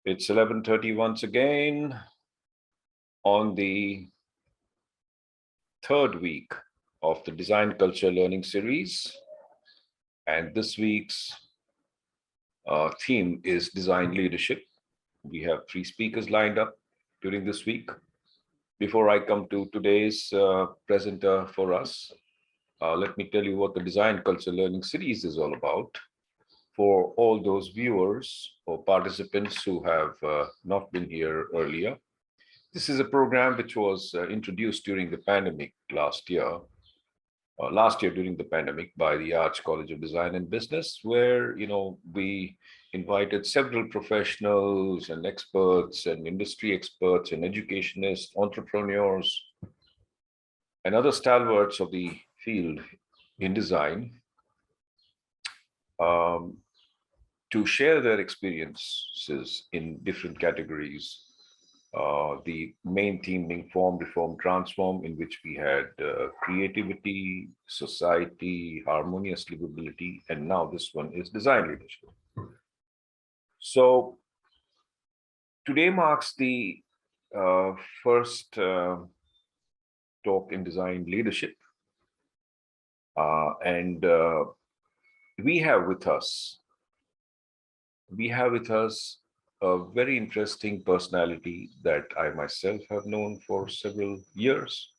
It's 11:30 once again on the third week of the Design Culture Learning Series. And this week's theme is Design Leadership. We have three speakers lined up during this week. Before I come to today's presenter for us, let me tell you what the Design Culture Learning Series is all about. For all those viewers or participants who have not been here earlier, this is a program which was introduced during the pandemic last year during the pandemic by the Arts College of Design and Business, where we invited several professionals and experts and industry experts and educationists, entrepreneurs, and other stalwarts of the field in design to share their experiences in different categories. The main theme being Form, Reform, Transform, in which we had creativity, society, harmonious livability, and now this one is design leadership. So today marks the first talk in design leadership. And we have with us a very interesting personality that I myself have known for several years.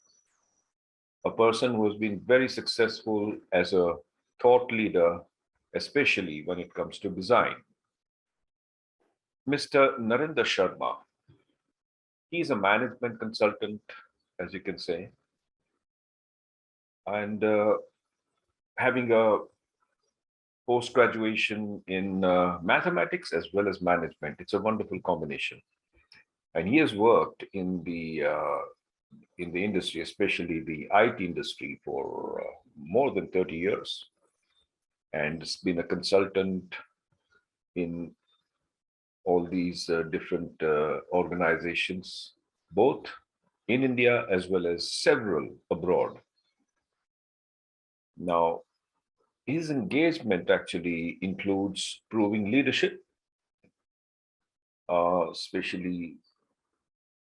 A person who has been very successful as a thought leader, especially when it comes to design. Mr. Narendra Sharma. He's a management consultant, as you can say, and having a post-graduation in mathematics as well as management. It's a wonderful combination. And he has worked in the industry, especially the IT industry, for more than 30 years. And has been a consultant in all these different organizations, both in India as well as several abroad. Now, his engagement actually includes proving leadership, especially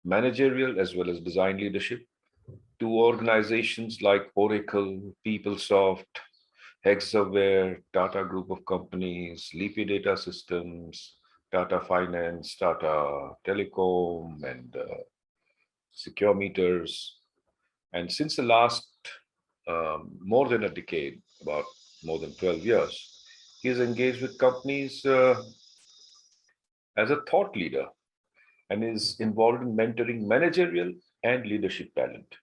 managerial as well as design leadership, to organizations like Oracle, PeopleSoft, Hexaware, Tata Group of Companies, Leapy Data Systems, Tata Finance, Tata Telecom, and Secure Meters. And since the last more than a decade, about more than 12 years, he is engaged with companies as a thought leader and is involved in mentoring managerial and leadership talent.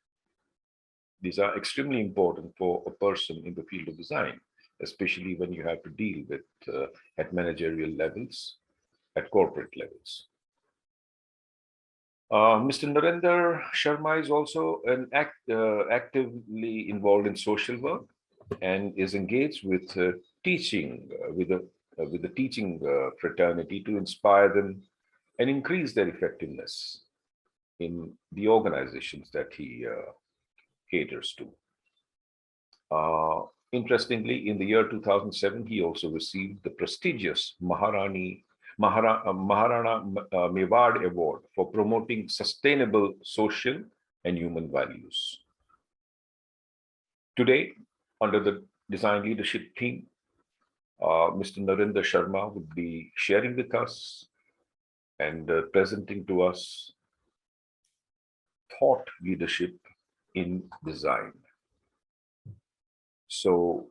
These are extremely important for a person in the field of design, especially when you have to deal with at managerial levels, at corporate levels. Mr. Narendra Sharma is also actively involved in social work and is engaged with teaching, with the teaching fraternity to inspire them and increase their effectiveness in the organizations that he caters to. Interestingly, in the year 2007, he also received the prestigious Maharani Mewar Award for promoting sustainable social and human values. Today, under the design leadership theme, Mr. Narendra Sharma would be sharing with us and presenting to us thought leadership in design. So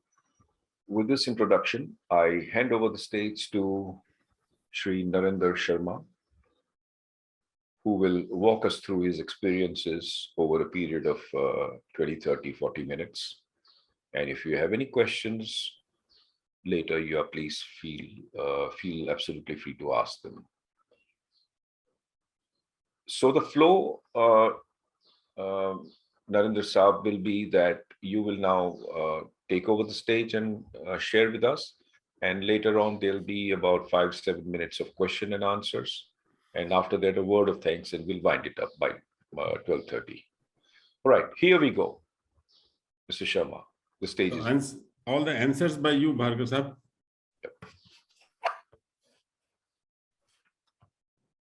with this introduction, I hand over the stage to Shri Narendra Sharma, who will walk us through his experiences over a period of 20, 30, 40 minutes. And if you have any questions later, you are please feel absolutely free to ask them. So the flow, Narendra Saab, will be that you will now take over the stage and share with us. And later on, there'll be about 5-7 minutes of question and answers. And after that, a word of thanks, and we'll wind it up by 12:30. All right, here we go. Mr. Sharma, the stage is yours. All the answers by you, Bhargav Sahab. Yep.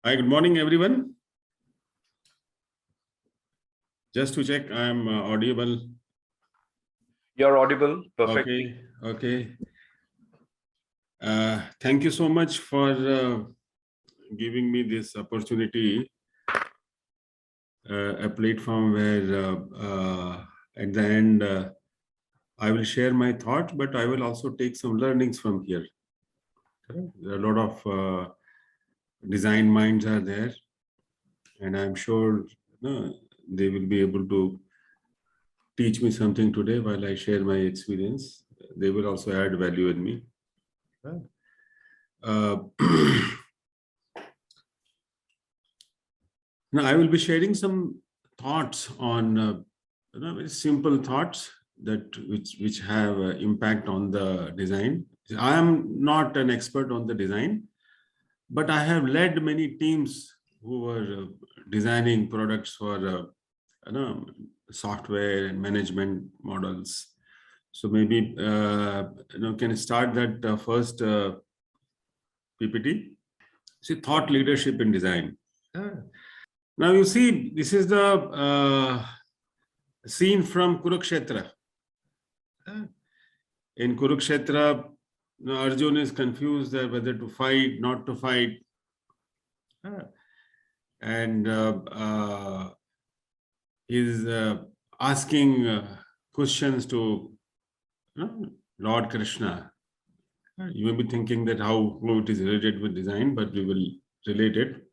Hi, good morning, everyone. Just to check, I am audible. You're audible perfectly. Okay. Thank you so much for giving me this opportunity, a platform where at the end I will share my thoughts, but I will also take some learnings from here. Okay? There are a lot of design minds are there, and I'm sure they will be able to teach me something today while I share my experience. They will also add value in me. Now, I will be sharing some thoughts on very simple thoughts that which have impact on the design. I am not an expert on the design, but I have led many teams who were designing products for software and management models. So maybe can I start that first PPT? See, thought leadership in design. Now you see, this is the scene from Kurukshetra. In Kurukshetra, Arjun is confused whether to fight, not to fight. And is asking questions to Lord Krishna. You may be thinking that how it is related with design, but we will relate it.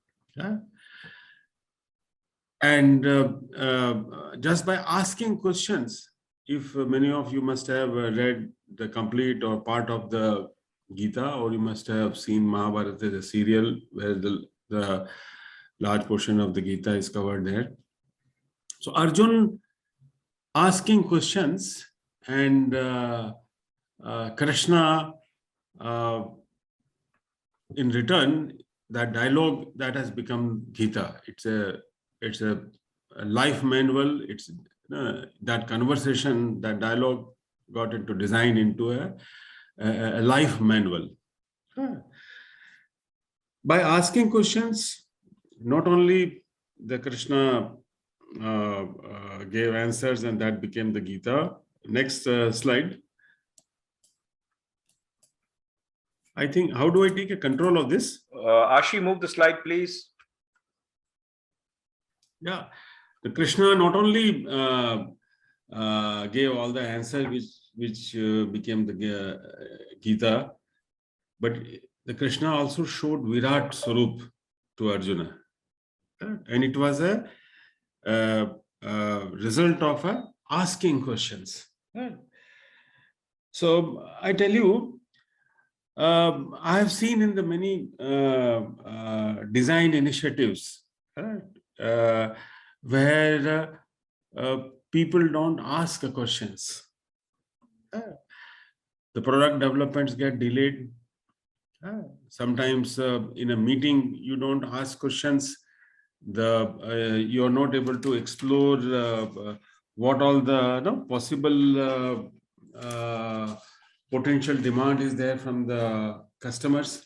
And just by asking questions, if many of you must have read the complete or part of the Gita, or you must have seen Mahabharata, the serial where the large portion of the Gita is covered there. So Arjun asking questions, and Krishna in return, that dialogue that has become Gita. It's a life manual. It's that conversation, that dialogue got into design into a life manual. By asking questions, not only the Krishna gave answers, and that became the Gita. Next slide. I think, how do I take a control of this? Ashi, move the slide, please. Yeah, the Krishna not only gave all the answers which became the Gita, but the Krishna also showed Virat Swarup to Arjuna, and it was a result of asking questions. So I tell you, I have seen in the many design initiatives where people don't ask questions. The product developments get delayed. Sometimes in a meeting, you don't ask questions. You are not able to explore what all the possible potential demand is there from the customers.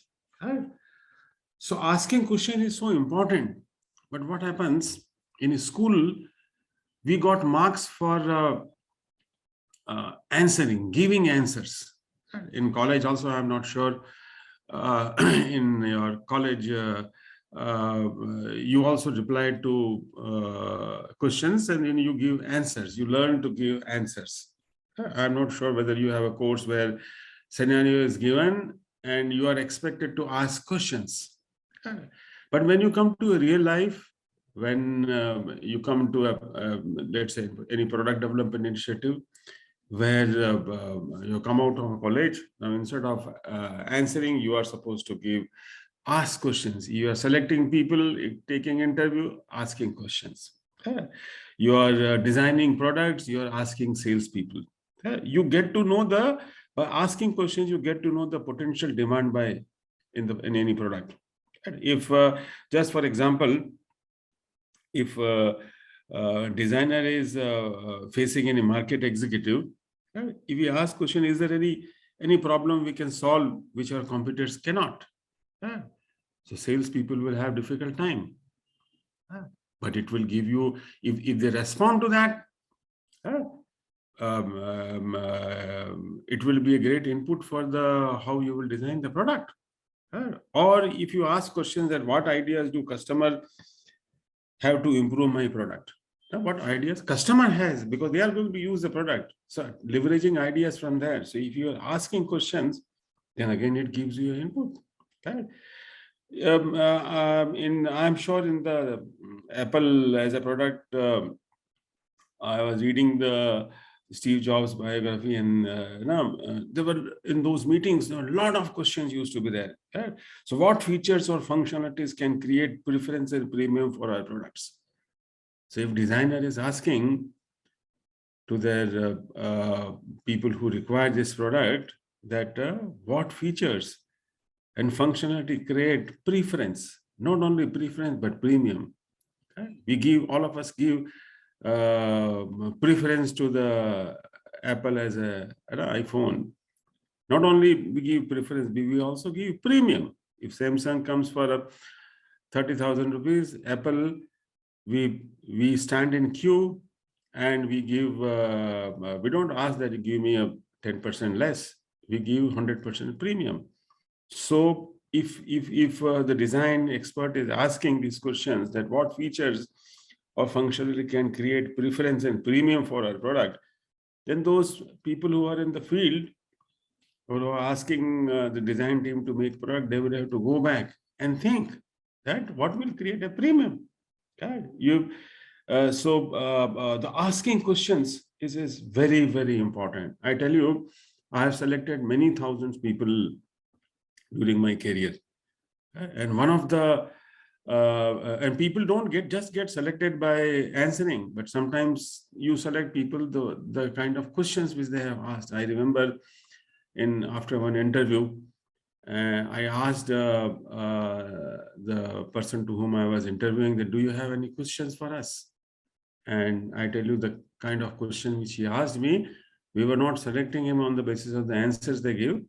So asking question is so important. But what happens in school, we got marks for answering, giving answers. In college also, I'm not sure. In your college, you also reply to questions, and then you give answers. You learn to give answers. I'm not sure whether you have a course where scenario is given and you are expected to ask questions. But when you come to a real life, when you come to let's say any product development initiative, where you come out of college, now instead of answering, you are supposed to ask questions. You are selecting people, taking interview, asking questions. You are designing products, you are asking salespeople. You get to know by asking questions, you get to know the potential demand in any product. If just for example, if designer is facing any market executive, if we ask question, is there any problem we can solve which our competitors cannot? So salespeople will have difficult time. But it will give you, if they respond to that, it will be a great input for the how you will design the product. Or if you ask questions that what ideas do customer have to improve my product? What ideas customer has, because they are going to use the product. So leveraging ideas from there. So if you are asking questions, then again it gives you input. Okay. I'm sure in the Apple as a product, I was reading the Steve Jobs biography, and there were in those meetings a lot of questions used to be there. Right? So, what features or functionalities can create preference and premium for our products? So, if designer is asking to their people who require this product that what features and functionality create preference, not only preference but premium. Okay? We give, all of us give preference to the Apple as an iPhone. Not only we give preference, we also give premium. If Samsung comes for 30,000 rupees, Apple, we stand in queue and we give, we don't ask that you give me a 10% less, we give 100% premium. So if the design expert is asking these questions, that what features or functionality can create preference and premium for our product, then those people who are in the field or who are asking the design team to make product, they would have to go back and think that what will create a premium. Okay? The asking questions is very, very important. I tell you, I have selected many thousands people during my career, and one of the and people don't just get selected by answering, but sometimes you select people the kind of questions which they have asked. I remember after one interview, I asked the person to whom I was interviewing that, do you have any questions for us? And I tell you the kind of question which he asked me, we were not selecting him on the basis of the answers they give.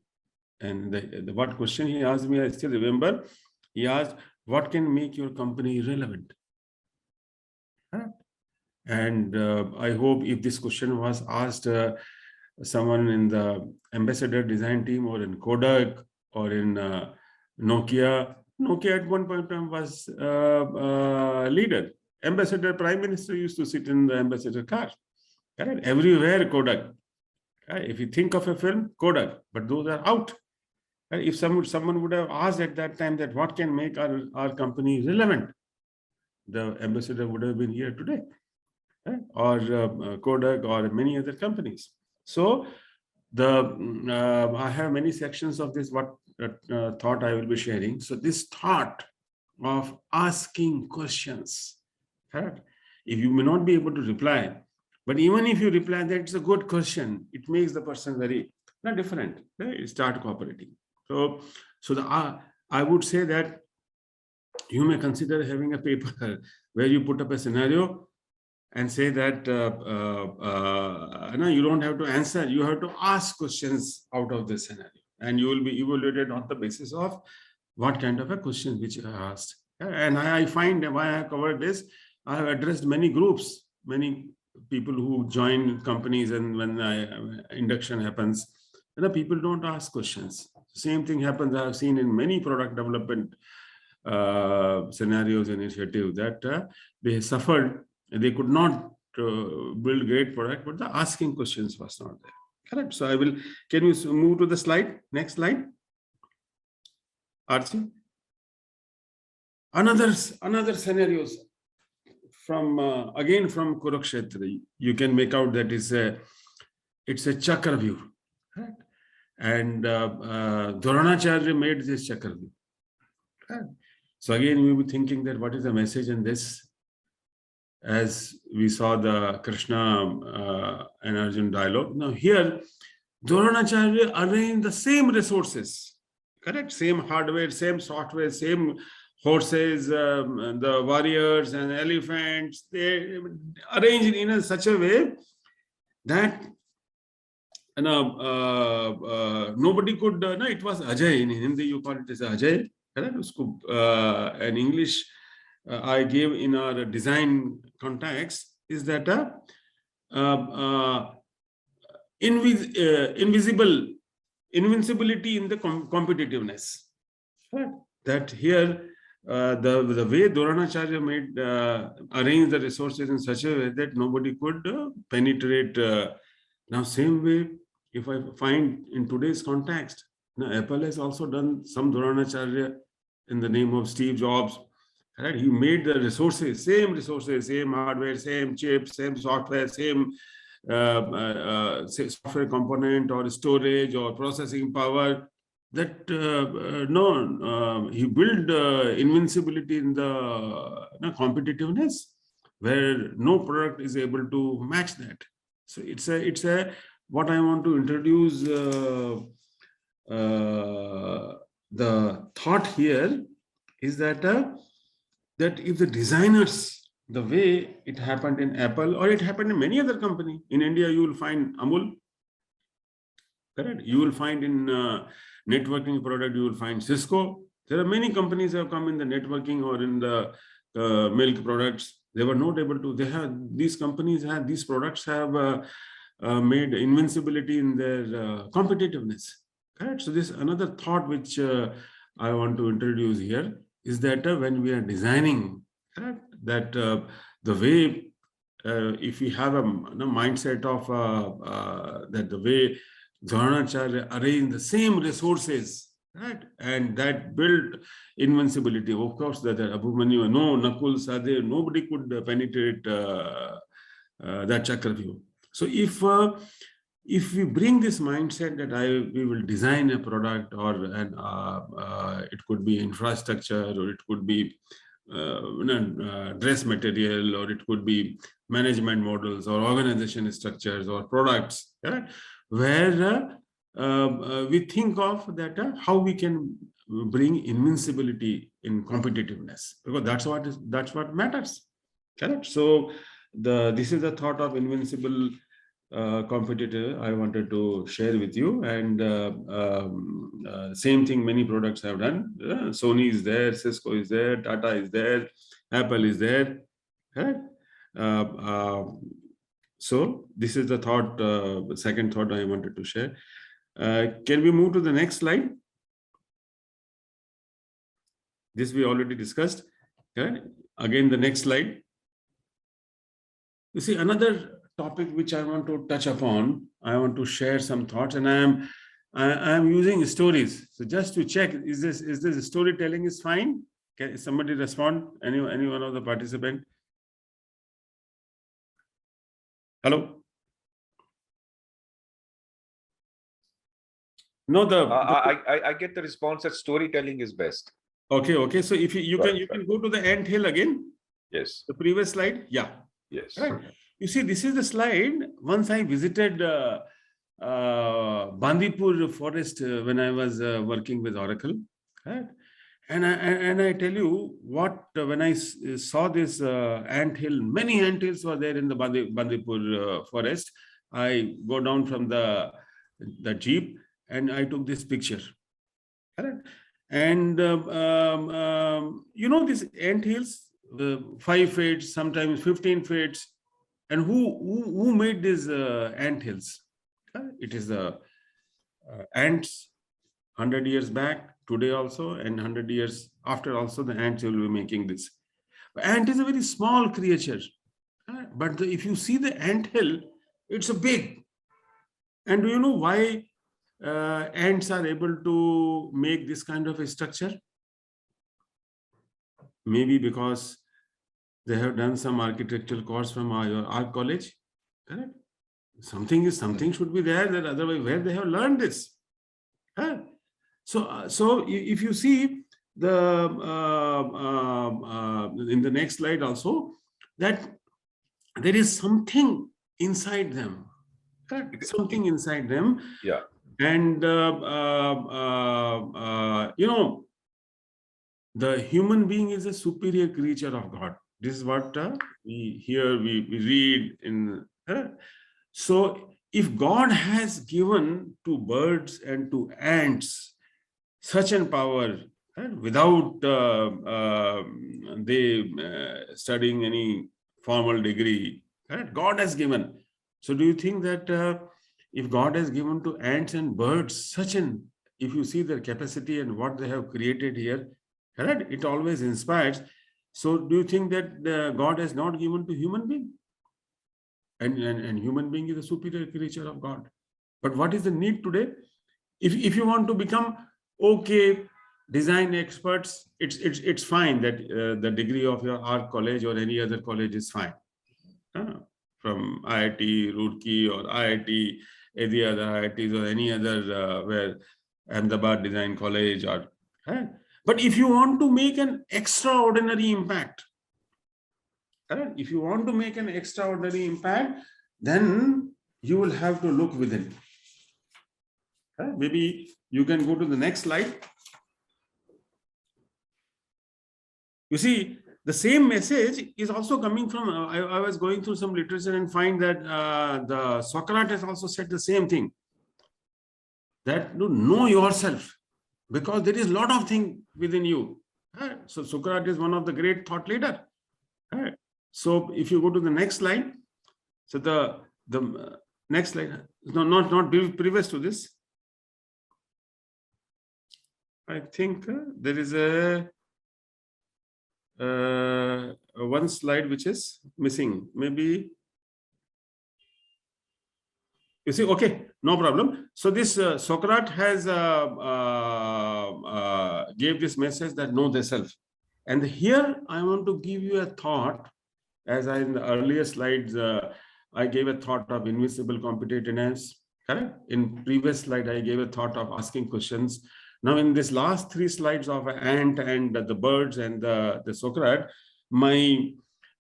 And what question he asked me, I still remember. He asked, what can make your company relevant? And I hope if this question was asked someone in the ambassador design team or in Kodak or in Nokia at one point in time was leader. Ambassador Prime Minister used to sit in the ambassador car. Correct? Everywhere Kodak. If you think of a film, Kodak, but those are out. If someone would have asked at that time that what can make our company relevant, the ambassador would have been here today, or Kodak or many other companies. So I have many sections of this thought I will be sharing. So this thought of asking questions, correct? If you may not be able to reply, but even if you reply that it's a good question, it makes the person very different. Right? Start cooperating. So I would say that you may consider having a paper where you put up a scenario and say that you don't have to answer, you have to ask questions out of the scenario, and you will be evaluated on the basis of what kind of a question which you are asked. And I find why I have covered this, I have addressed many groups, many people who join companies, and when induction happens, people don't ask questions. Same thing happens, I have seen in many product development scenarios, initiatives, that they suffered, they could not build great product, but the asking questions was not there. Correct. So can you move to the slide? Next slide. Archie. Another scenarios from again from Kurukshetra. You can make out that it's a chakra view. Right? And Dronacharya made this chakra view. Right? So again, we were thinking that what is the message in this? As we saw the Krishna and Arjun dialogue. Now here, Dronacharya arranged the same resources, correct? Same hardware, same software, same horses, the warriors and elephants. They arranged in such a way that nobody could. It was Ajay in Hindi. You call it as Ajay. correct? An English I gave in our design context is that invincibility in the competitiveness. Right? That here, the way Dronacharya made arrange the resources in such a way that nobody could penetrate. Now, same way, if I find in today's context, now Apple has also done some Dronacharya in the name of Steve Jobs. Right? He made the resources, same hardware, same chips, same software, same software component or storage or processing power. That he built invincibility in the competitiveness, where no product is able to match that. So it's a what I want to introduce. The thought here is that that if the designers, the way it happened in Apple or it happened in many other companies, in India you will find Amul, correct? You will find in networking product, you will find Cisco. There are many companies that have come in the networking or in the milk products. They were not able to. These companies have, these products have made invincibility in their competitiveness. Correct. So this another thought which I want to introduce here is that when we are designing, correct, that the way if we have a mindset of that the way Dronacharya arranged the same resources, right, and that built invincibility. Of course, that Abhimanyu, no, Nakul, Sadeh, nobody could penetrate that Chakravyuh. So if we bring this mindset that we will design a product or it could be infrastructure or it could be dress material or it could be management models or organization structures or products, right, where we think of that how we can bring invincibility in competitiveness, because that's what matters, correct? So this is the thought of invincible competitor I wanted to share with you. And same thing many products have done. Sony is there, Cisco is there, Tata is there, Apple is there, right? So this is the thought, second thought I wanted to share. Can we move to the next slide? This we already discussed. Okay. Again, the next slide. You see, another topic which I want to touch upon, I want to share some thoughts, and I am using stories. So just to check, is this storytelling is fine? Can somebody respond? Any one of the participant? Hello? No, I get the response that storytelling is best. Okay. So if you can go to the ant hill again. Yes. The previous slide. Yeah. Yes. Right. You see, this is the slide. Once I visited Bandipur forest when I was working with Oracle, right? And I tell you what, when I saw this ant hill, many ant hills were there in the Bandipur forest. I go down from the jeep and I took this picture. Correct? And these ant hills, 5 feet, sometimes 15 feet. And who made these ant hills? It is the ants 100 years back, today also, and 100 years after also, the ants will be making this. Ant is a very small creature. But if you see the ant hill, it's a big. And do you know why ants are able to make this kind of a structure? Maybe because they have done some architectural course from our college, correct? Something should be there, that otherwise where they have learned this. So if you see the in the next slide also, that there is something inside them, correct? Something inside them. Yeah. And the human being is a superior creature of God. This is what we hear, we read in. So if God has given to birds and to ants such an power, right? Without they studying any formal degree, right? God has given. So do you think that if God has given to ants and birds such an, if you see their capacity and what they have created here, right? It always inspires. So do you think that God has not given to human being? And human being is a superior creature of God. But what is the need today? If you want to become okay design experts, it's fine that the degree of your art college or any other college is fine. From IIT Roorkee or IIT, any other IITs or any other where Ahmedabad Design College or. But if you want to make an extraordinary impact, if you want to make an extraordinary impact, then you will have to look within. Maybe you can go to the next slide. You see, the same message is also coming from, I was going through some literature and find that the Socrates also said the same thing, that to know yourself, because there is a lot of things within you. So Socrates is one of the great thought leader. So if you go to the next slide, so the next slide, no, not previous to this. I think there is a one slide which is missing. Maybe you see. Okay, no problem. So this Socrates has gave this message that know thyself, and here I want to give you a thought. As I in the earlier slides, I gave a thought of invisible competitiveness. Correct. In previous slide, I gave a thought of asking questions. Now, in this last three slides of an ant and the birds and the Socrates, my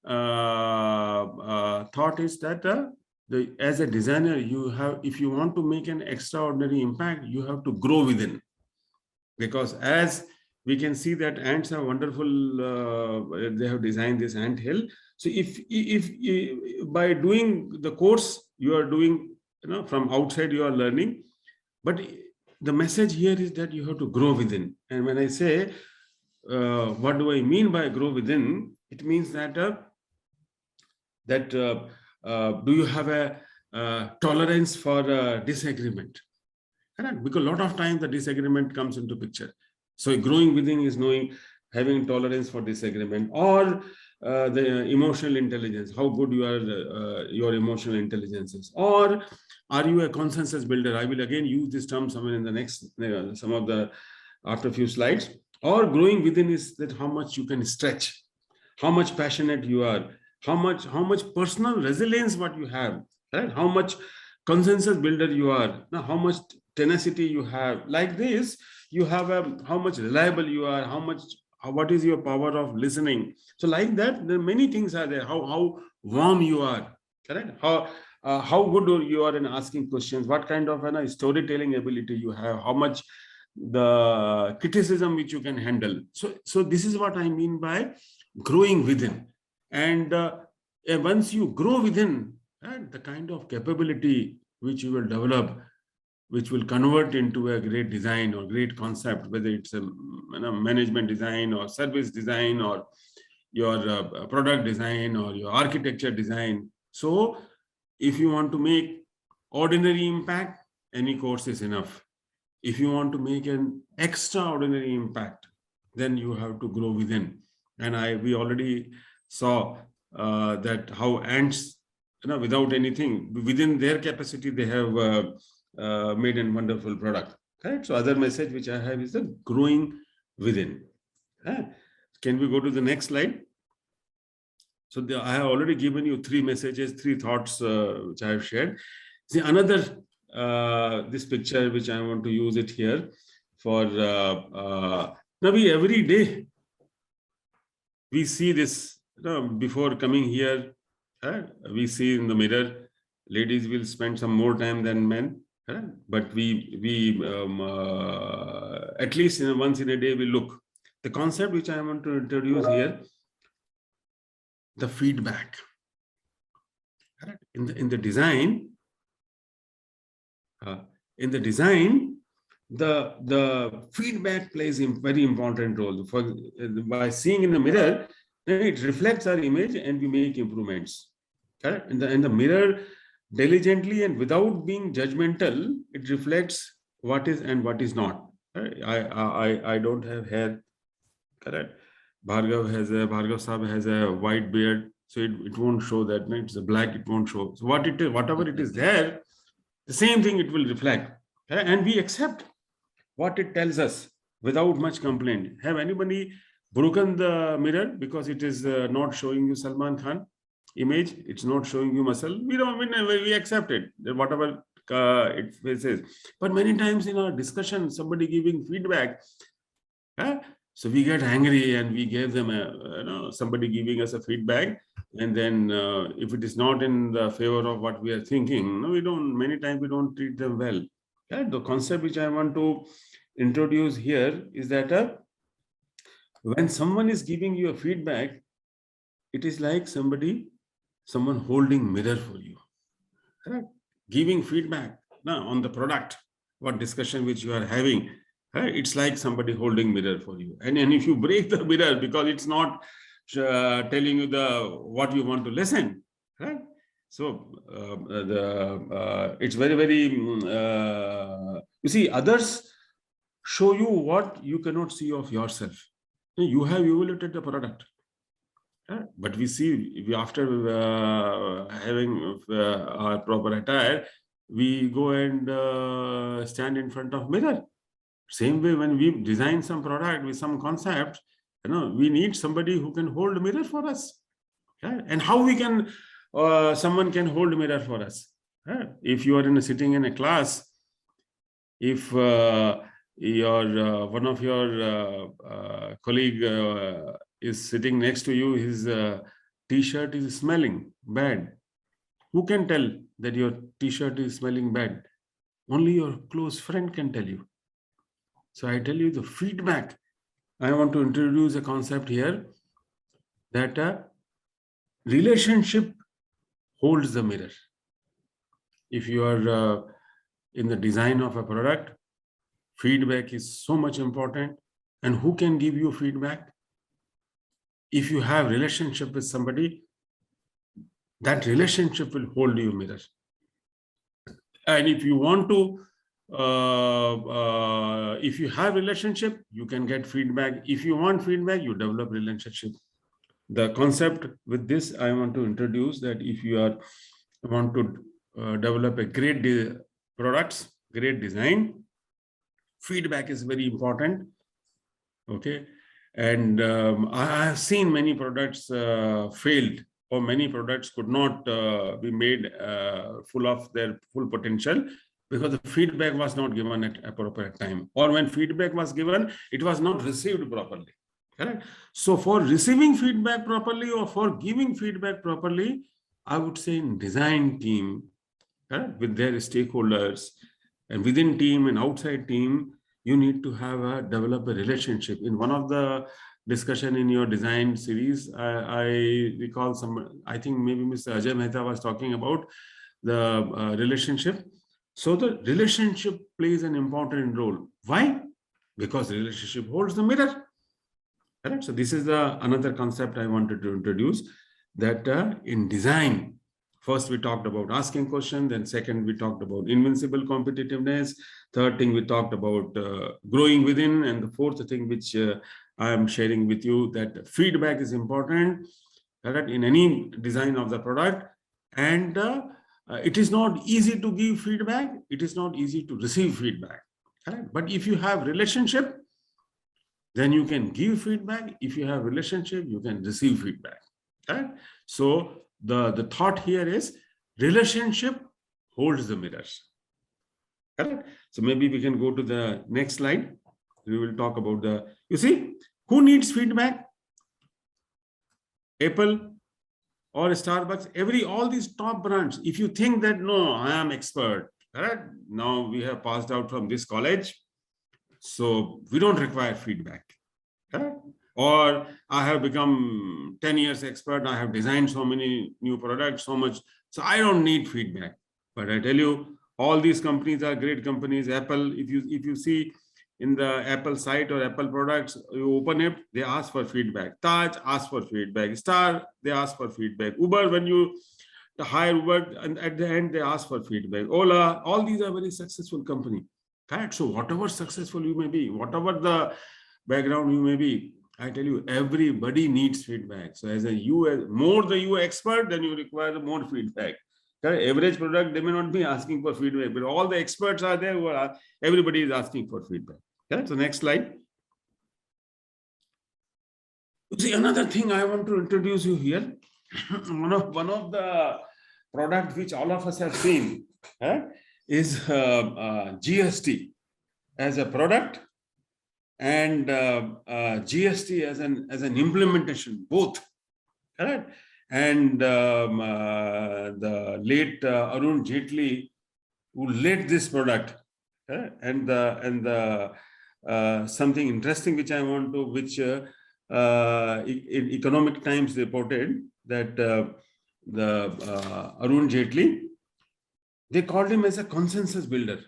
thought is that as a designer, you have, if you want to make an extraordinary impact, you have to grow within. Because as we can see that ants are wonderful, they have designed this ant hill. So if by doing the course you are doing, from outside you are learning, but the message here is that you have to grow within. And when I say, what do I mean by grow within? It means that do you have a tolerance for disagreement? Correct? Because a lot of times the disagreement comes into picture. So growing within is knowing, having tolerance for disagreement, or the emotional intelligence, how good you are, your emotional intelligence is, or are you a consensus builder? I will again use this term somewhere in the next, some of the, after a few slides. Or growing within is that how much you can stretch, how much passionate you are, how much personal resilience what you have, right? How much consensus builder you are, now how much tenacity you have. Like this, you have how much reliable you are, what is your power of listening. So like that, there are many things are there. How warm you are, correct? How good you are in asking questions, what kind of storytelling ability you have, how much the criticism which you can handle. So this is what I mean by growing within. And once you grow within, the kind of capability which you will develop, which will convert into a great design or great concept, whether it's a management design or service design or your product design or your architecture design. So if you want to make ordinary impact, any course is enough. If you want to make an extraordinary impact, then you have to grow within. And we already saw that how ants, without anything, within their capacity, they have made a wonderful product. Right? So other message which I have is the growing within. Can we go to the next slide? So I have already given you three messages, three thoughts which I have shared. See, another, this picture which I want to use it here for, now every day we see this, before coming here, we see in the mirror, ladies will spend some more time than men, but we at least once in a day we look. The concept which I want to introduce here, the feedback. In the design, the feedback plays a very important role. By seeing in the mirror, it reflects our image and we make improvements. Correct? And the mirror diligently and without being judgmental, it reflects what is and what is not. Right? I don't have hair. Correct. Bhargav Sahab has a white beard, so it won't show that. No? It's a black, it won't show. So whatever it is there, the same thing it will reflect. Correct? And we accept what it tells us without much complaint. Have anybody broken the mirror because it is not showing you Salman Khan image? It's not showing you muscle. We accept it, whatever it says. But many times in our discussion, somebody giving feedback, so we get angry and we gave them somebody giving us a feedback, and then if it is not in the favor of what we are thinking, many times we don't treat them well. The concept which I want to introduce here is that when someone is giving you a feedback, it is like someone holding mirror for you. Correct? Giving feedback on the product, what discussion which you are having, it's like somebody holding mirror for you. And if you break the mirror because it's not telling you what you want to listen, right? So it's very you see, others show you what you cannot see of yourself. You have evaluated the product, but we see after having our proper attire, we go and stand in front of mirror. Same way, when we design some product with some concept, we need somebody who can hold mirror for us. And how we can someone can hold mirror for us? If you are sitting in a class, if your one of your colleague is sitting next to you, his t-shirt is smelling bad. Who can tell that your t-shirt is smelling bad? Only your close friend can tell you. So I tell you the feedback. I want to introduce a concept here that relationship holds the mirror. If you are in the design of a product, feedback is so much important. And who can give you feedback? If you have relationship with somebody, that relationship will hold you mirror. And if you want to, if you have relationship, you can get feedback. If you want feedback, you develop relationship. The concept with this, I want to introduce that if you want to develop a great products, great design, feedback is very important. Okay. And I have seen many products failed, or many products could not be made full of their full potential because the feedback was not given at appropriate time, or when feedback was given, it was not received properly. Correct? So for receiving feedback properly or for giving feedback properly, I would say in design team, with their stakeholders, and within team and outside team, you need to have develop a relationship. In one of the discussion in your design series, I recall I think maybe Mr. Ajay Mehta was talking about the relationship. So the relationship plays an important role. Why? Because relationship holds the mirror. Correct? So this is another concept I wanted to introduce, that in design, first we talked about asking questions, then second we talked about invincible competitiveness, third thing we talked about growing within, and the fourth thing which I am sharing with you, that feedback is important, correct, in any design of the product. And it is not easy to give feedback, it is not easy to receive feedback, correct? But if you have relationship, then you can give feedback. If you have relationship, you can receive feedback. Right? So the thought here is relationship holds the mirrors. Correct? So maybe we can go to the next slide. We will talk about you see, who needs feedback? Apple or Starbucks, all these top brands. If you think that, no, I am expert, correct? Now we have passed out from this college, so we don't require feedback. Correct? Or I have become 10 years expert, I have designed so many new products, so much, so I don't need feedback. But I tell you, All these companies are great companies. Apple, if you see in the Apple site or Apple products, you open it, they ask for feedback. Taj ask for feedback. Star, they ask for feedback. Uber, when you hire Uber, and at the end they ask for feedback. Ola, all these are very successful company. Correct. So whatever successful you may be, whatever the background you may be, I tell you, everybody needs feedback. So as more the you expert, then you require more feedback. Average product, they may not be asking for feedback, but all the experts are there who are, everybody is asking for feedback. Okay, so next slide. You see, another thing I want to introduce you here, one of the product which all of us have seen is GST as a product and GST as an implementation, both. Correct. And the late Arun Jaitley, who led this product, and something interesting which I want to, which in Economic Times reported that the Arun Jaitley, they called him as a consensus builder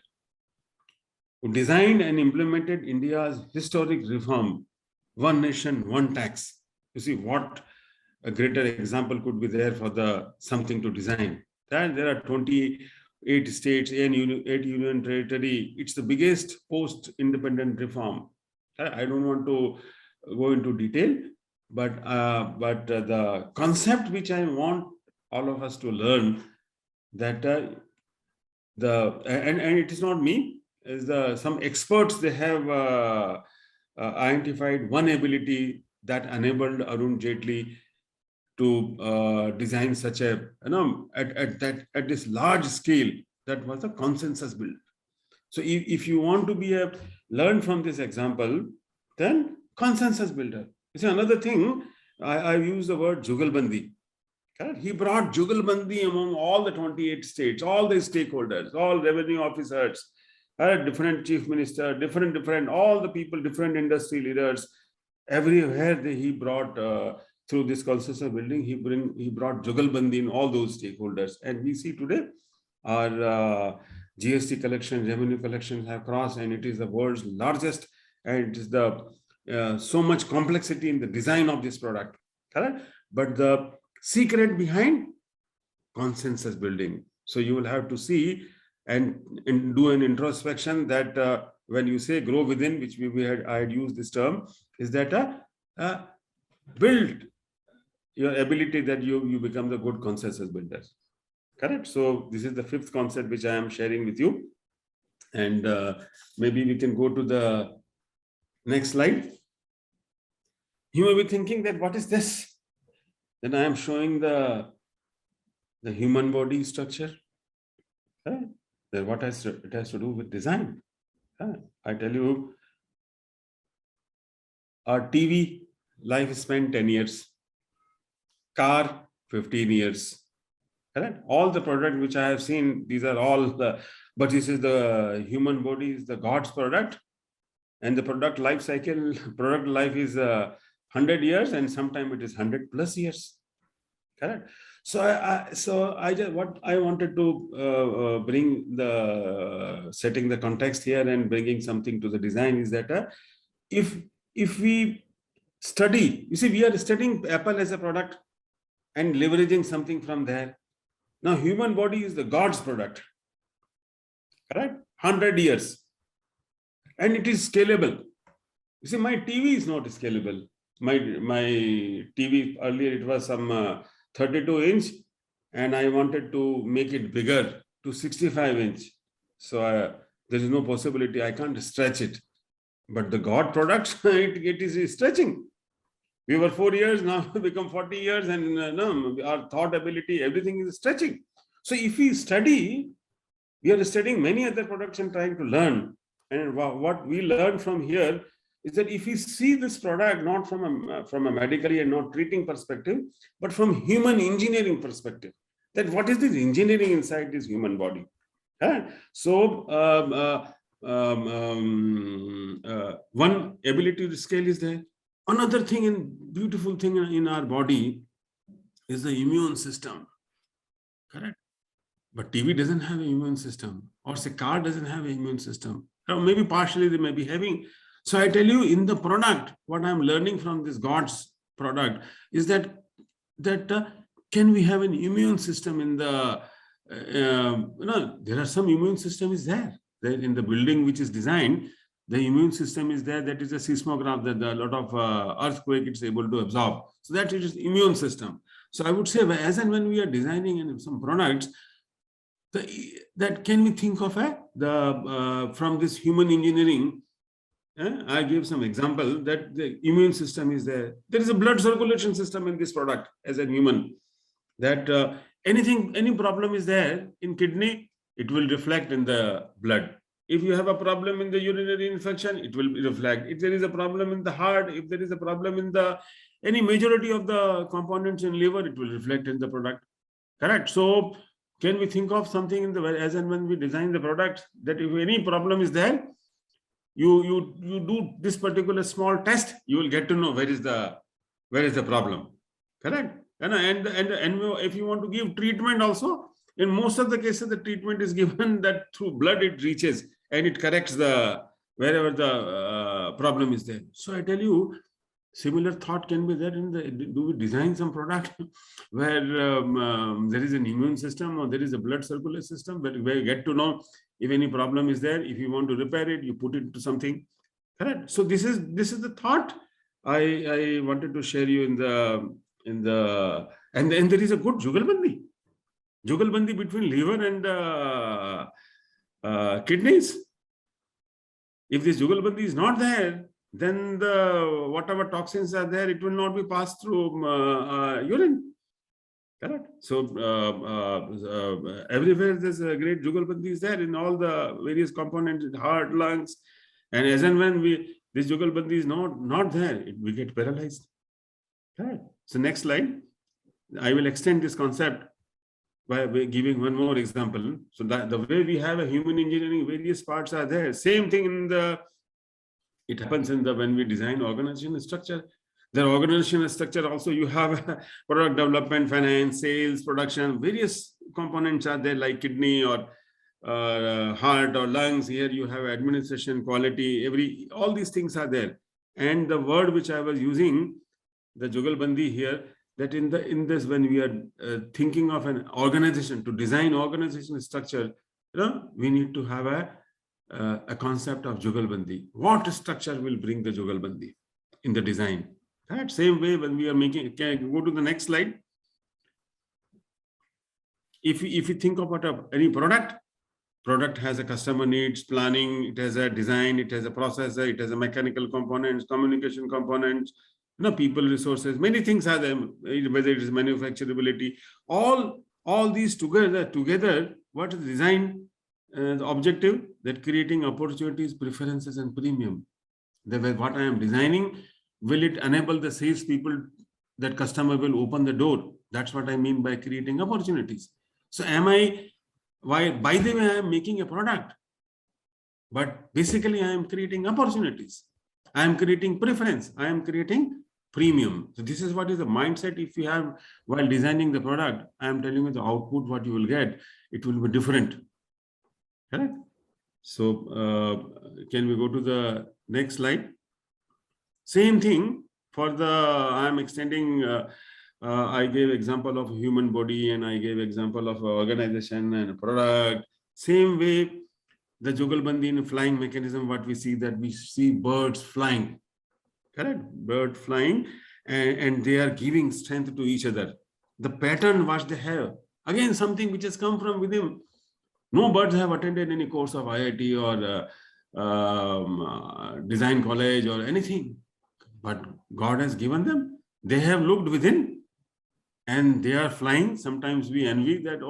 who designed and implemented India's historic reform, one nation, one tax. You see what a greater example could be there for the something to design. And there are 28 states and 8 union territory. It's the biggest post-independent reform. I don't want to go into detail, but the concept which I want all of us to learn, that and it is not me, is some experts, they have identified one ability that enabled Arun Jaitley to design such a, at this large scale, that was a consensus build. So if you want to learn from this example, then consensus builder. You see, another thing, I use the word Jugalbandi. He brought Jugalbandi among all the 28 states, all the stakeholders, all revenue officers, different chief minister, different, all the people, different industry leaders, everywhere he brought, through this consensus building, he brought Jugalbandi in all those stakeholders. And we see today our GST collection, revenue collections have crossed, and it is the world's largest, and it is the so much complexity in the design of this product. Correct? But the secret behind consensus building. So you will have to see and do an introspection that when you say grow within, which I had used this term, is that build your ability that you become the good consensus builders. Correct? So this is the fifth concept which I am sharing with you. And maybe we can go to the next slide. You may be thinking that what is this? Then I am showing the human body structure. Then what it has to do with design. I tell you, our TV lifespan 10 years, car 15 years. Correct? All the product which I have seen, these are all but this is the human body is the God's product, and the product life cycle, product life is 100 years, and sometimes it is 100 plus years. Correct? So I just, what I wanted to bring setting the context here and bringing something to the design is that if we study, you see, we are studying Apple as a product and leveraging something from there. Now, human body is the God's product. Correct? 100 years. And it is scalable. You see, my TV is not scalable. My TV, earlier it was some 32-inch, and I wanted to make it bigger to 65-inch. So there is no possibility. I can't stretch it. But the God product, it is stretching. We were 4 years, now we become 40 years, and our thought ability, everything is stretching. So if we study, we are studying many other products and trying to learn. And what we learn from here is that if we see this product not from a medically and not treating perspective, but from human engineering perspective, that what is this engineering inside this human body? So one ability to scale is there. Another thing, and beautiful thing in our body is the immune system. Correct? But TV doesn't have an immune system, or say car doesn't have an immune system. Or maybe partially they may be having. So I tell you, in the product, what I'm learning from this God's product is that can we have an immune system in the there are some immune system is there. In the building which is designed, the immune system is there. That is a seismograph that a lot of earthquake it's able to absorb. So that is immune system. So I would say, as and when we are designing some products, that can we think of from this human engineering. I give some example that the immune system is there. There is a blood circulation system in this product as a human. That any problem is there in kidney, it will reflect in the blood. If you have a problem in the urinary infection, it will reflect. If there is a problem in the heart, if there is a problem in any majority of the components in liver, it will reflect in the product. Correct. So can we think of something in the as and when we design the product, that if any problem is there, you do this particular small test, you will get to know where is the problem. Correct. And if you want to give treatment also, in most of the cases, the treatment is given that through blood it reaches and it corrects wherever the problem is there. So I tell you, similar thought can be there do we design some product where there is an immune system or there is a blood circulation system, where you get to know if any problem is there. If you want to repair it, you put it to something. Correct. So this is the thought I wanted to share you and then there is a good jugalbandi between liver and kidneys. If this jugalbandi is not there, then whatever toxins are there, it will not be passed through urine. Correct. So everywhere there's a great jugalbandi is there in all the various components, heart, lungs, and as and when this jugalbandi is not there, we get paralyzed. Correct. So next slide, I will extend this concept by giving one more example. So that the way we have a human engineering, various parts are there. Same thing it happens when we design organizational structure. The organizational structure also, you have product development, finance, sales, production, various components are there like kidney or heart or lungs. Here you have administration, quality, all these things are there. And the word which I was using, the jugalbandi here, that in this when we are thinking of an organization, to design organizational structure, we need to have a concept of jugalbandi. What structure will bring the jugalbandi in the design? That same way when we are making, can I go to the next slide? If you think about any product has a customer needs, planning, it has a design, it has a processor, it has a mechanical components, communication components, people resources, many things are there, whether it is manufacturability, all these together, what is design? The objective, that creating opportunities, preferences, and premium. What I am designing, will it enable the sales people, that customer will open the door? That's what I mean by creating opportunities. So by the way, I am making a product, but basically I am creating opportunities. I am creating preference. I am creating premium. So this is what is the mindset if you have while designing the product. I am telling you the output, what you will get, it will be different. Correct? So can we go to the next slide? Same thing for I am extending, I gave example of human body and I gave example of organization and a product. Same way, the jugalbandi in flying mechanism, what we see, that we see birds flying. Correct? Bird flying, and they are giving strength to each other. The pattern what they have, again, something which has come from within. No birds have attended any course of IIT or design college or anything, but God has given them. They have looked within and they are flying. Sometimes we envy that,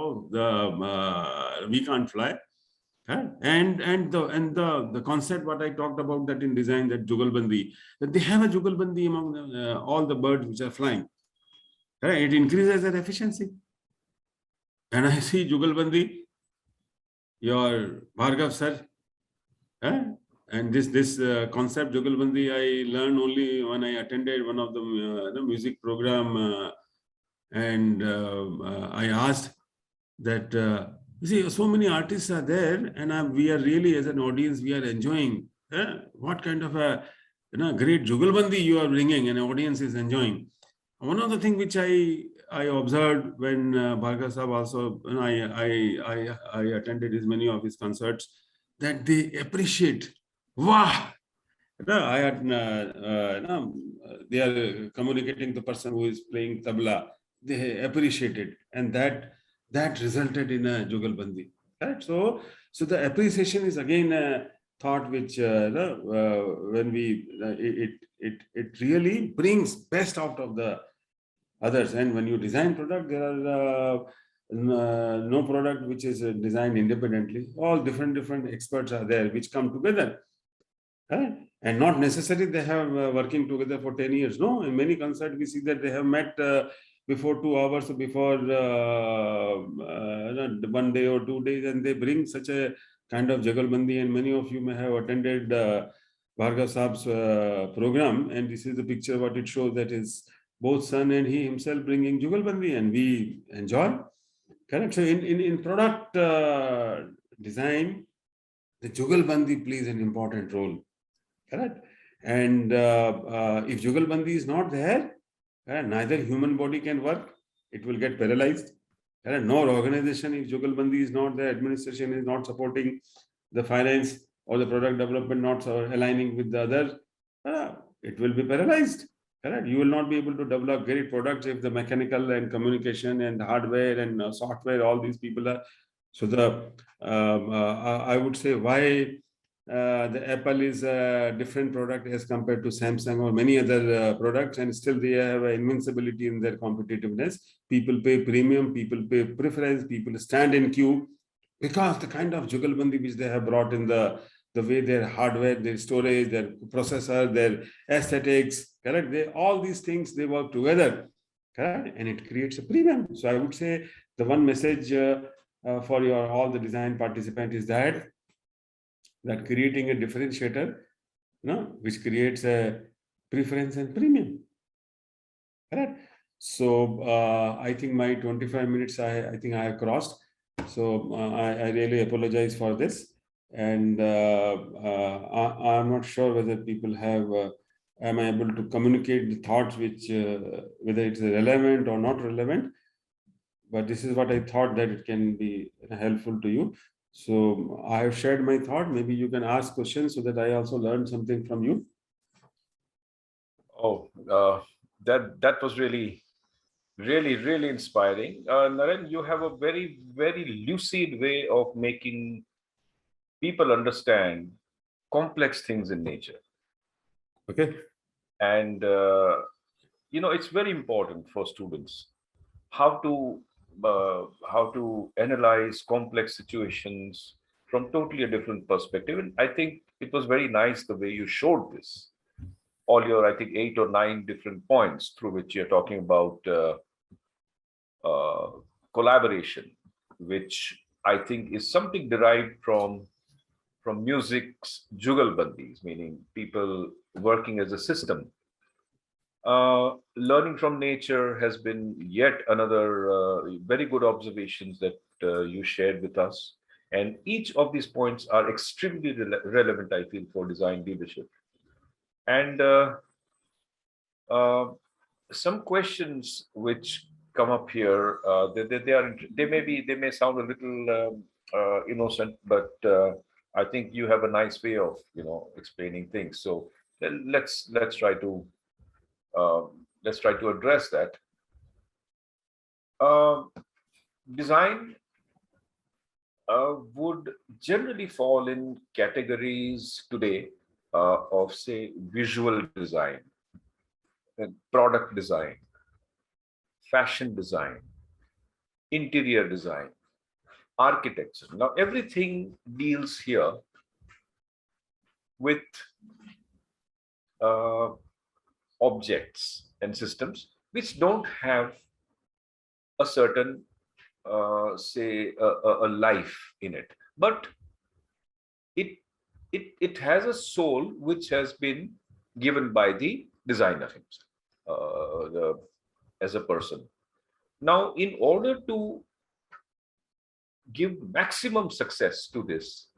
we can't fly. And the concept what I talked about, that in design, that jugalbandi, that they have a jugalbandi among all the birds which are flying. It increases their efficiency. And I see jugalbandi, your Bhargav sir, and this concept jugalbandi I learned only when I attended one of the music program, and I asked that You see, so many artists are there, and we are really, as an audience, we are enjoying. What kind of a great jugalbandi you are bringing, and audience is enjoying. One of the things which I observed when Bhargav Sahab also, I attended his many of his concerts, that they appreciate. Wow! They are communicating the person who is playing tabla. They appreciate it, and that resulted in a jugalbandi. Right? So the appreciation is again a thought which when we it really brings best out of the others. And when you design product, there are no product which is designed independently. All different experts are there which come together. Right? And not necessarily they have working together for 10 years. No, in many concerts we see that they have met before 2 hours, before 1 day or 2 days, and they bring such a kind of jagalbandi. And many of you may have attended Bhargav Saab's program, and this is the picture what it shows, that is both son and he himself bringing jugalbandi, and we enjoy. Correct. So in product design, the jugalbandi plays an important role. Correct. And if jugalbandi is not there, neither human body can work. It will get paralyzed. Nor organization, if jugalbandi is not there, administration is not supporting the finance or the product development, not aligning with the other, it will be paralyzed. Correct. You will not be able to develop great products if the mechanical and communication and hardware and software, all these people are. So I would say why the Apple is a different product as compared to Samsung or many other products, and still they have invincibility in their competitiveness. People pay premium, people pay preference, people stand in queue, because the kind of jugalbandi which they have brought in the way their hardware, their storage, their processor, their aesthetics, correct? All these things, they work together, correct? And it creates a premium. So I would say the one message for all the design participants is that creating a differentiator, which creates a preference and premium. Correct. So I think my 25 minutes, I think I have crossed. So I really apologize for this. And I'm not sure whether people have, am I able to communicate the thoughts which, whether it's relevant or not relevant. But this is what I thought that it can be helpful to you. So I have shared my thought. Maybe you can ask questions so that I also learn something from you. Oh, that was really inspiring. Naren, you have a very lucid way of making people understand complex things in nature. Okay. And it's very important for students how to analyze complex situations from totally a different perspective. And I think it was very nice the way you showed this, all your, I think, 8 or 9 different points through which you're talking about collaboration, which I think is something derived from music's jugalbandis, meaning people working as a system. Learning from nature has been yet another very good observations that you shared with us. And each of these points are extremely relevant, I feel, for design leadership. And some questions which come up here, they may sound a little innocent, but I think you have a nice way of explaining things. So let's try to address that. Design would generally fall in categories today of, say, visual design, product design, fashion design, interior design, architecture. Now, everything deals here with objects and systems which don't have a certain, say, a life in it, but it has a soul which has been given by the designer himself, as a person. Now, in order to give maximum success to this.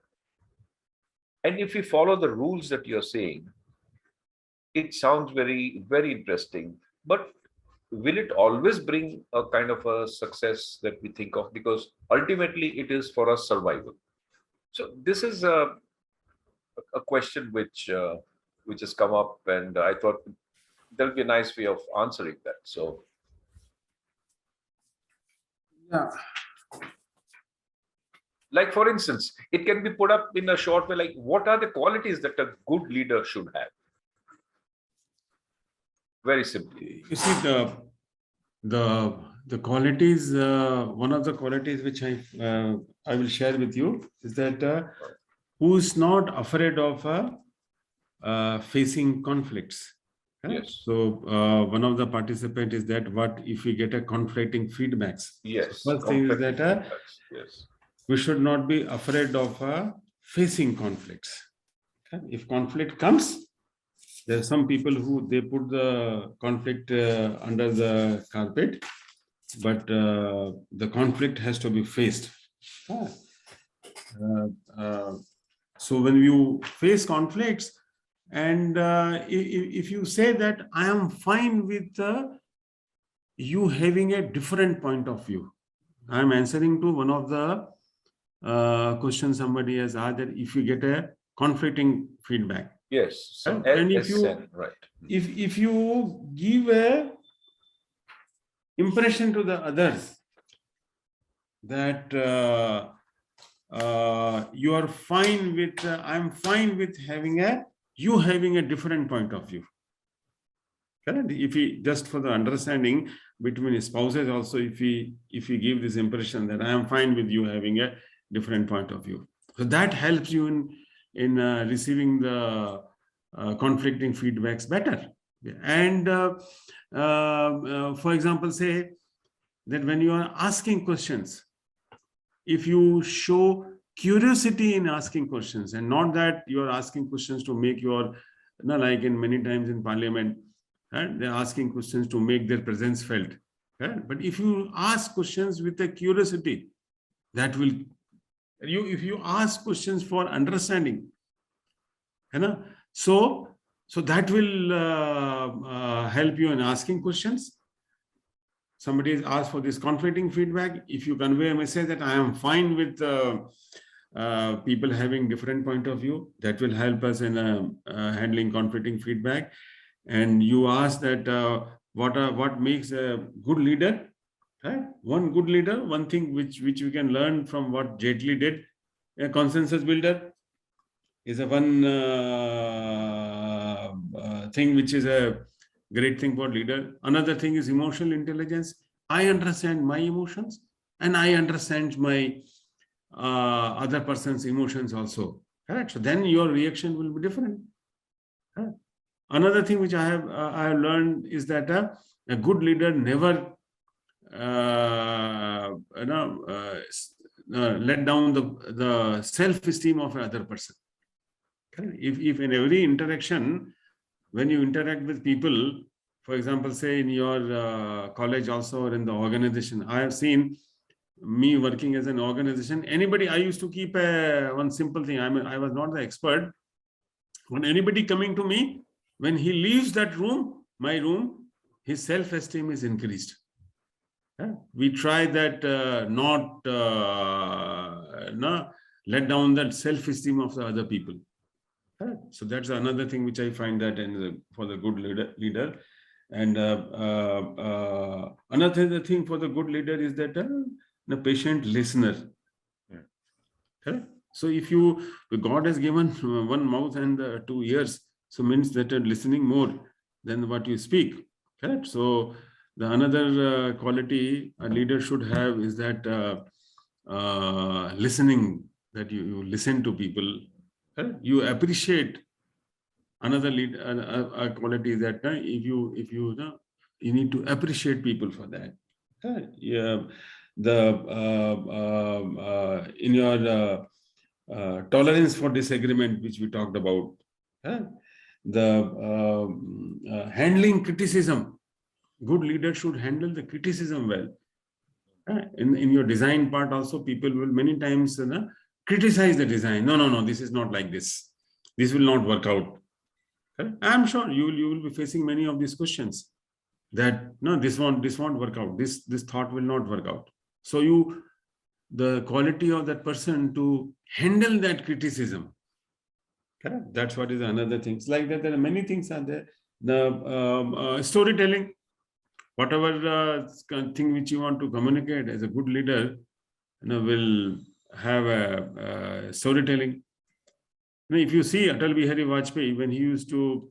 And if we follow the rules that you're saying, it sounds very, very interesting. But will it always bring a kind of a success that we think of? Because ultimately it is for us survival. So this is a question which has come up, and I thought there'll be a nice way of answering that. So, Yeah. like for instance, it can be put up in a short way, like what are the qualities that a good leader should have? Very simply. You see, the qualities, one of the qualities which I will share with you is that who is not afraid of facing conflicts. Yes. So one of the participant is that what if we get a conflicting feedbacks? Yes. So first thing is Conflicting that feedbacks. Yes. we should not be afraid of facing conflicts. If conflict comes, there are some people who they put the conflict under the carpet, but the conflict has to be faced. So when you face conflicts, and if you say that I am fine with you having a different point of view, I am answering to one of the questions somebody has asked, that if you get a conflicting feedback. Yes. So And if SN, right. if you give a impression to the others that you are fine with, I'm fine with having you having a different point of view. Correct? If we, just for the understanding between spouses also, if we give this impression that I am fine with you having a different point of view, so that helps you in receiving the conflicting feedbacks better. And for example, say that when you are asking questions, if you show curiosity in asking questions, and not that you are asking questions to make your, like in many times in parliament, they're asking questions to make their presence felt. But if you ask questions with a curiosity, that will, if you ask questions for understanding, so that will help you in asking questions. Somebody is asked for this conflicting feedback. If you convey a message that I am fine with people having different point of view, that will help us in handling conflicting feedback. And you ask that what makes a good leader, right? One good leader, one thing which we can learn from what Jetli did, a consensus builder is a one thing which is a great thing for leader. Another thing is emotional intelligence. I understand my emotions and I understand my other person's emotions also. Correct? So then your reaction will be different. Correct? Another thing which I have learned is that a good leader never let down the self-esteem of another person. If in every interaction, when you interact with people, for example, say in your college also, or in the organization, I have seen me working as an organization. Anybody, I used to keep one simple thing. I was not the expert. When anybody coming to me, when he leaves that room, my room, his self-esteem is increased. We try that not let down that self-esteem of the other people. So that's another thing which I find that for the good leader. And another thing for the good leader is that the patient listener. Okay? So if God has given one mouth and 2 ears, so means that listening more than what you speak. Correct? So the another quality a leader should have is that listening, that you listen to people. Correct? You appreciate. Another quality is that if you need to appreciate people for that. Yeah, in your tolerance for disagreement, which we talked about, the handling criticism. Good leaders should handle the criticism well. In your design part also, people will many times criticize the design. No, this is not like this. This will not work out. I'm sure you will be facing many of these questions that no, this won't work out. This thought will not work out. So the quality of that person to handle that criticism. Correct. That's what is another thing. It's like that. There are many things are there. The storytelling, whatever thing which you want to communicate as a good leader, will have a storytelling. If you see Atal Bihari Vajpayee, when he used to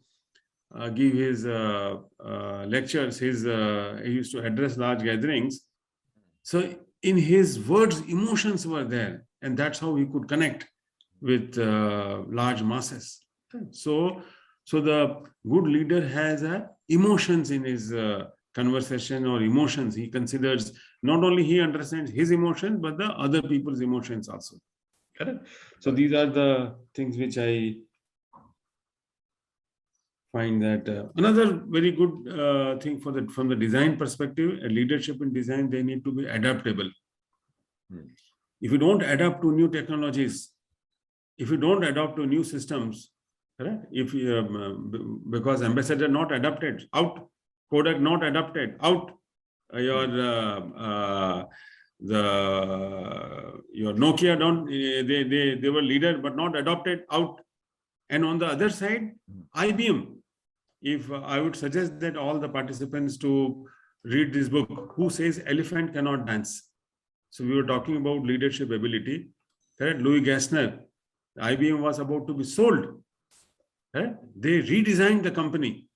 give his lectures, he used to address large gatherings. So in his words, emotions were there, and that's how he could connect with large masses. So the good leader has emotions in his conversation or emotions. He considers not only he understands his emotions, but the other people's emotions also. Correct. So these are the things which I find that another very good thing from the design perspective, leadership in design, they need to be adaptable. If you don't adapt to new technologies, if you don't adapt to new systems, correct? If because ambassador not adapted, out. Kodak not adapted, out. Your Nokia don't, they were leader but not adopted, out. And on the other side, IBM. If I would suggest that all the participants to read this book, Who Says Elephant Cannot Dance? So we were talking about leadership ability. Correct? Louis Gassner, IBM was about to be sold. Correct? They redesigned the company.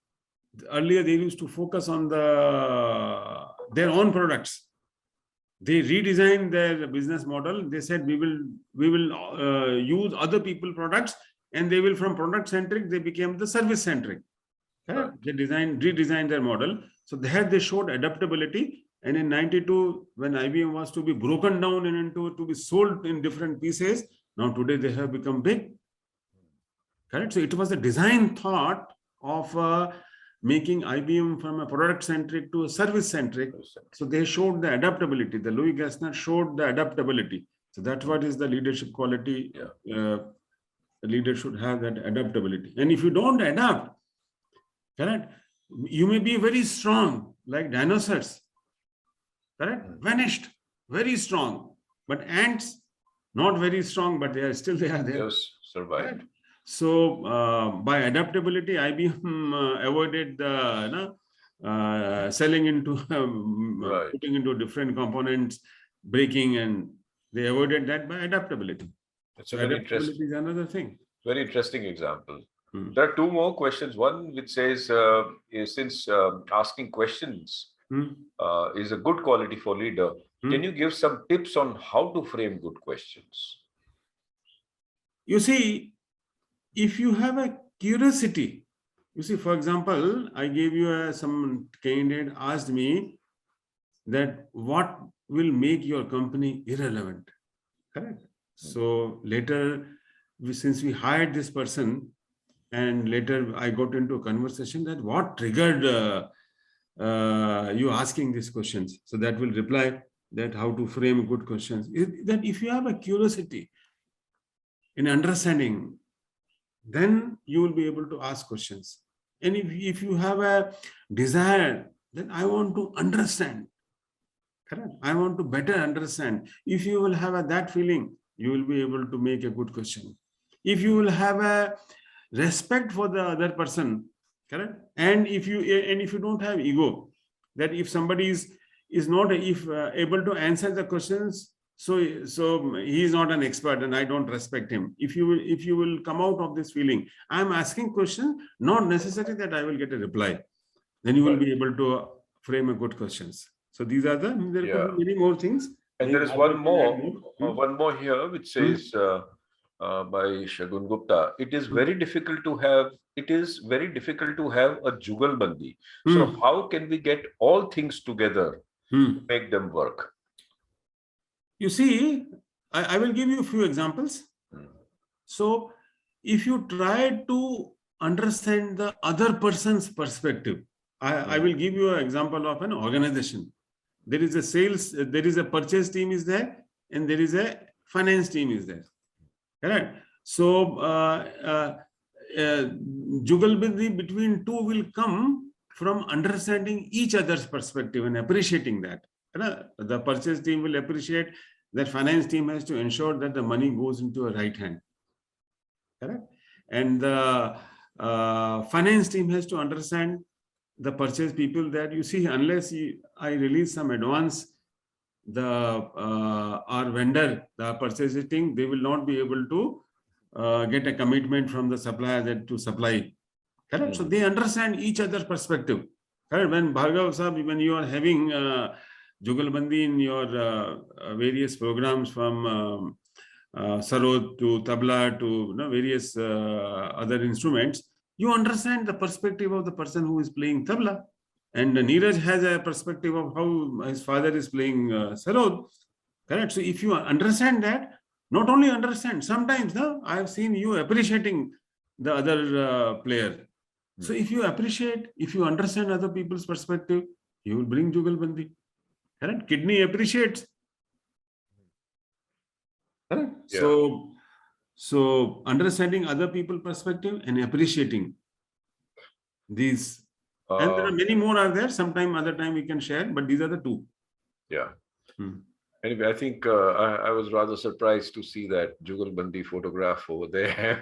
Earlier, they used to focus on their own products. They redesigned their business model. They said we will use other people's products, and they will, from product centric, they became the service centric. Right. They redesigned their model. So there they showed adaptability. And in 92, when IBM was to be broken down and to be sold in different pieces, now today they have become big. Correct. So it was a design thought of making IBM from a product centric to a service centric. So they showed the adaptability. The Louis Gassner showed the adaptability. So that's what is the leadership quality. The leader should have that adaptability. And if you don't adapt, correct, you may be very strong, like dinosaurs. Correct, vanished, very strong. But ants, not very strong, but they are there. Yes, survived. Correct? So by adaptability, IBM avoided selling into putting into different components, breaking, and they avoided that by adaptability. That's a very interesting. Is another thing. Very interesting example. There are two more questions. One which says, since asking questions is a good quality for leader, can you give some tips on how to frame good questions? You see, if you have a curiosity, you see, for example, I gave you some candidate asked me that what will make your company irrelevant. Correct. So later, since we hired this person, and later I got into a conversation that what triggered you asking these questions. So that will reply that how to frame good questions. That if you have a curiosity in understanding, then you will be able to ask questions. And if you have a desire, then I want to understand. Correct? I want to better understand. If you will have that feeling, you will be able to make a good question. If you will have a respect for the other person, correct? And if you don't have ego, that if somebody is not able to answer the questions, so he is not an expert and I don't respect him. If you will come out of this feeling, I am asking questions, not necessary that I will get a reply, then you will be able to frame a good questions. So these are there could be many more things. And there is one more here which says by Shagun Gupta, it is very difficult to have a jugalbandi. So how can we get all things together to make them work? You see, I will give you a few examples. So if you try to understand the other person's perspective, I will give you an example of an organization. there is a sales, there is a purchase team is there, and there is a finance team is there. Correct. So jugalbandi between two will come from understanding each other's perspective and appreciating that. The purchase team will appreciate that finance team has to ensure that the money goes into a right hand. Correct. And the finance team has to understand the purchase people that, you see, unless I release some advance, the our vendor, the purchasing team, they will not be able to get a commitment from the supplier that to supply. Correct. So they understand each other's perspective. Correct. When Bhargav Sahab, when you are having jugalbandi in your various programs from sarod to tabla to various other instruments, you understand the perspective of the person who is playing tabla. And Neeraj has a perspective of how his father is playing sarod. Correct. So if you understand that, not only understand, sometimes I have seen you appreciating the other player. So if you appreciate, if you understand other people's perspective, you will bring jugalbandi. Correct. Kidney appreciates. Correct. Yeah. So understanding other people's perspective and appreciating these. And there are many more are there. Sometime, other time we can share, but these are the two. Yeah. Anyway, I think I was rather surprised to see that jugalbandi photograph over there,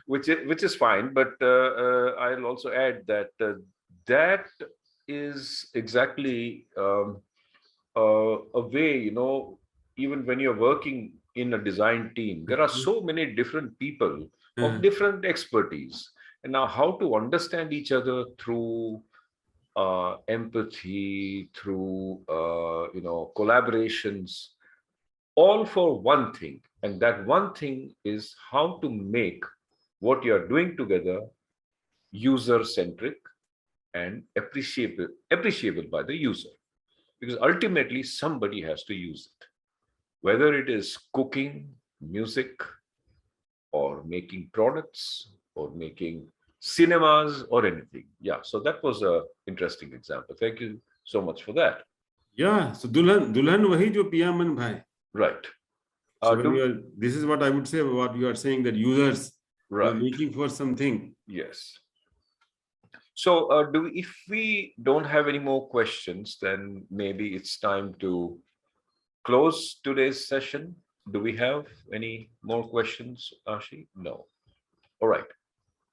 which is fine. But I'll also add that that is exactly a way, even when you're working in a design team, there are so many different people of different expertise. And now how to understand each other through empathy, through collaborations, all for one thing. And that one thing is how to make what you're doing together user-centric and appreciable by the user. Because ultimately somebody has to use it. Whether it is cooking, music, or making products, or making cinemas, or anything. Yeah, so that was an interesting example. Thank you so much for that. Yeah, so dulhan wahi jo piya man bhai. Right. So this is what I would say, what you are saying, that users are looking for something. Yes. So if we don't have any more questions, then maybe it's time to close today's session. Do we have any more questions, Ashi? No. All right.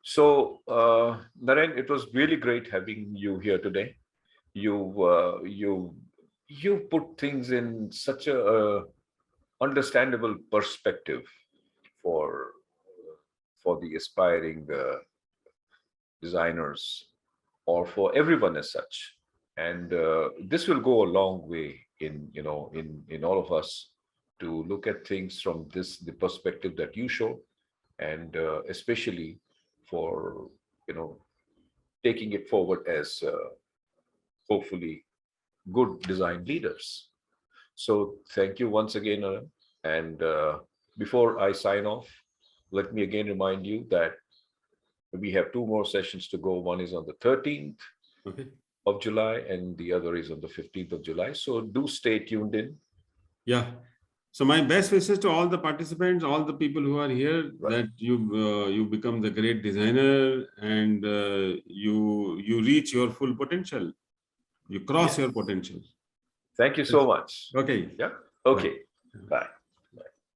So, Naren, it was really great having you here today. You put things in such a understandable perspective for the aspiring designers, or for everyone as such. And this will go a long way in all of us to look at things from the perspective that you show, and especially for taking it forward as hopefully good design leaders. So thank you once again, Anand. And before I sign off, let me again remind you that we have two more sessions to go. One is on the 13th of July, and the other is on the 15th of July. So do stay tuned in. Yeah. So my best wishes to all the participants, all the people who are here, that you become the great designer, and you reach your full potential. You cross your potential. Thank you so much. Okay. Yeah. Okay. Bye.